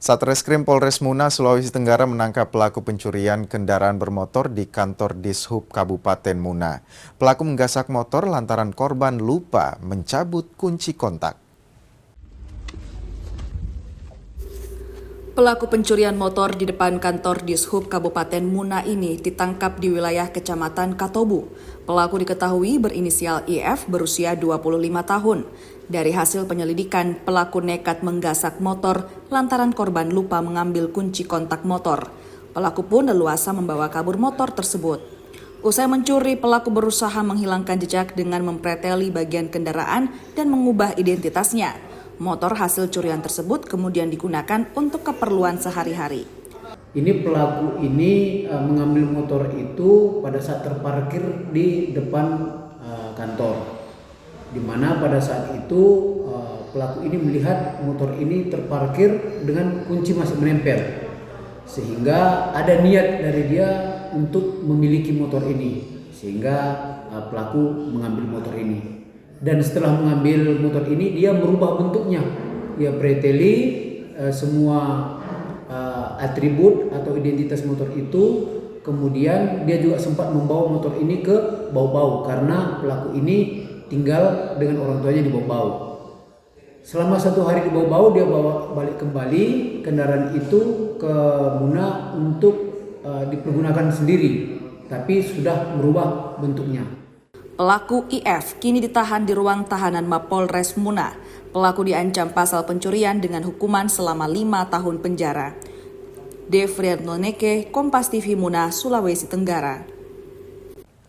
Satreskrim Polres Muna, Sulawesi Tenggara menangkap pelaku pencurian kendaraan bermotor di kantor Dishub Kabupaten Muna. Pelaku menggasak motor lantaran korban lupa mencabut kunci kontak. Pelaku pencurian motor di depan kantor Dishub Kabupaten Muna ini ditangkap di wilayah Kecamatan Katobu. Pelaku diketahui berinisial IF berusia 25 tahun. Dari hasil penyelidikan, pelaku nekat menggasak motor lantaran korban lupa mengambil kunci kontak motor. Pelaku pun leluasa membawa kabur motor tersebut. Usai mencuri, pelaku berusaha menghilangkan jejak dengan mempreteli bagian kendaraan dan mengubah identitasnya. Motor hasil curian tersebut kemudian digunakan untuk keperluan sehari-hari. Ini pelaku ini mengambil motor itu pada saat terparkir di depan kantor, di mana pada saat itu pelaku ini melihat motor ini terparkir dengan kunci masih menempel, sehingga ada niat dari dia untuk memiliki motor ini, sehingga pelaku mengambil motor ini. Dan setelah mengambil motor ini, dia merubah bentuknya. Dia preteli semua atribut atau identitas motor itu. Kemudian dia juga sempat membawa motor ini ke Bau-Bau karena pelaku ini tinggal dengan orang tuanya di Bau-Bau. Selama 1 hari di Bau-Bau, dia bawa balik kembali kendaraan itu ke Muna untuk dipergunakan sendiri, tapi sudah merubah bentuknya. Pelaku IF kini ditahan di ruang tahanan Mapolres Muna. Pelaku diancam pasal pencurian dengan hukuman selama 5 tahun penjara. Devrian Noneke, Kompas TV Muna, Sulawesi Tenggara.